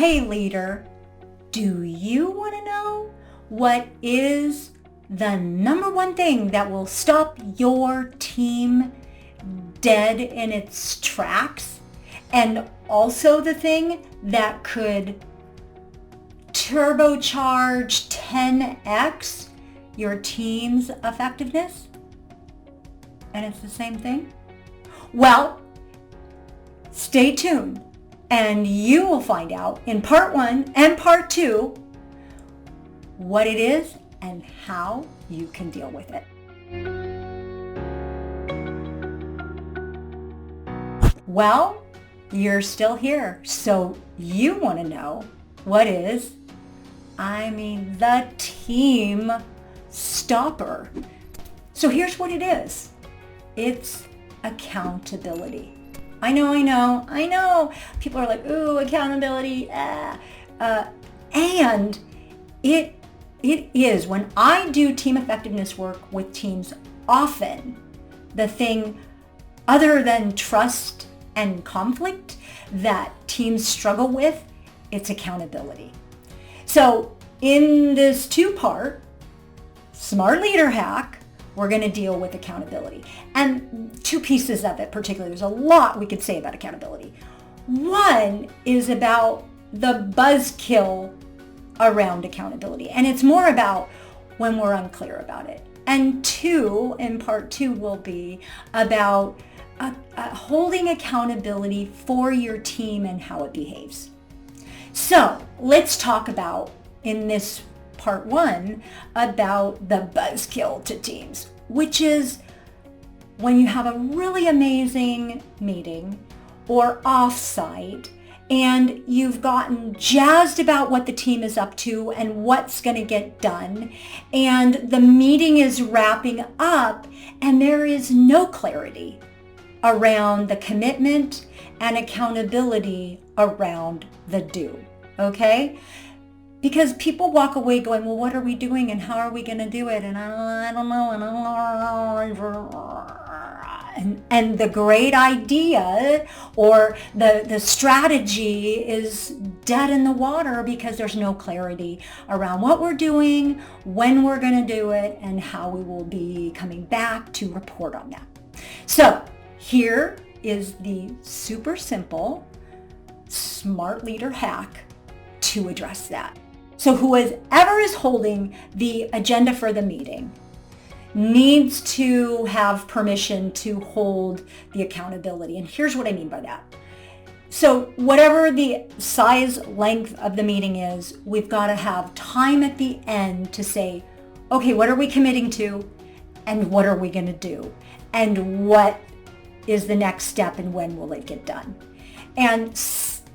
Hey leader, do you want to know what is the number one thing that will stop your team dead in its tracks? And also the thing that could turbocharge 10x your team's effectiveness? And it's the same thing? Well, stay tuned and you will find out in part 1 and part 2 what it is and how you can deal with it. Well, you're still here, so you want to know what is, the team stopper. So here's what it is. It's accountability. I know. People are like, ooh, accountability. And it is, when I do team effectiveness work with teams, often the thing other than trust and conflict that teams struggle with, it's accountability. So in this 2-part Smart Leader Hack, we're going to deal with accountability. And 2 pieces of it particularly. There's a lot we could say about accountability. One is about the buzzkill around accountability. And it's more about when we're unclear about it. And 2, in part 2, will be about holding accountability for your team and how it behaves. So let's talk about, in this part 1, about the buzzkill to teams, which is when you have a really amazing meeting or offsite and you've gotten jazzed about what the team is up to and what's going to get done, and the meeting is wrapping up and there is no clarity around the commitment and accountability around the do, okay? Because people walk away going, well, what are we doing and how are we going to do it? And I don't know. And the great idea or the strategy is dead in the water because there's no clarity around what we're doing, when we're going to do it, and how we will be coming back to report on that. So here is the super simple Smart Leader hack to address that. So whoever is holding the agenda for the meeting needs to have permission to hold the accountability. And here's what I mean by that. So whatever the size, length of the meeting is, we've got to have time at the end to say, okay, what are we committing to? And what are we going to do? And what is the next step and when will it get done? And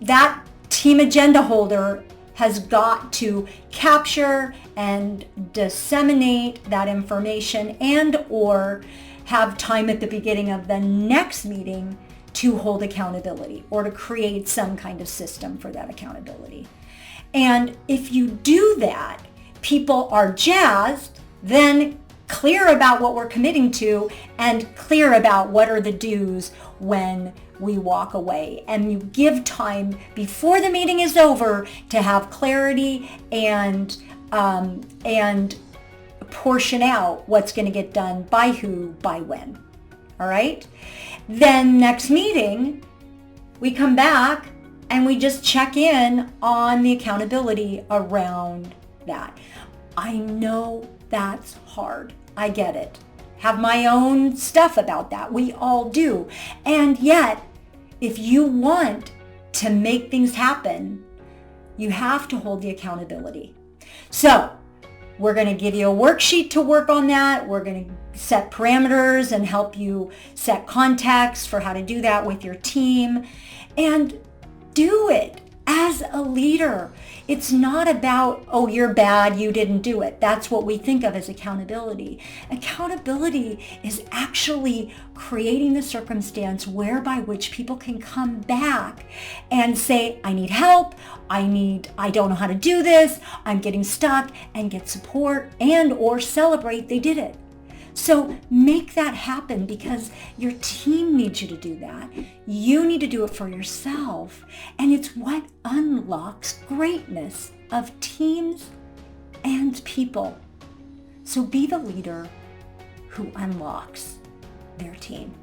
that team agenda holder has got to capture and disseminate that information and or have time at the beginning of the next meeting to hold accountability or to create some kind of system for that accountability. And if you do that, people are jazzed, then clear about what we're committing to and clear about what are the do's when we walk away. And you give time before the meeting is over to have clarity and portion out what's going to get done by who, by when. All right. Then next meeting, we come back and we just check in on the accountability around that. I know that's hard. I get it. Have my own stuff about that. We all do. And yet, if you want to make things happen, you have to hold the accountability. So we're going to give you a worksheet to work on that. We're going to set parameters and help you set context for how to do that with your team. And do it as a leader. It's not about, oh, you're bad, you didn't do it. That's what we think of as accountability. Accountability is actually creating the circumstance whereby which people can come back and say, I need help, I don't know how to do this, I'm getting stuck, and get support and or celebrate they did it. So make that happen, because your team needs you to do that. You need to do it for yourself. And it's what unlocks greatness of teams and people. So be the leader who unlocks their team.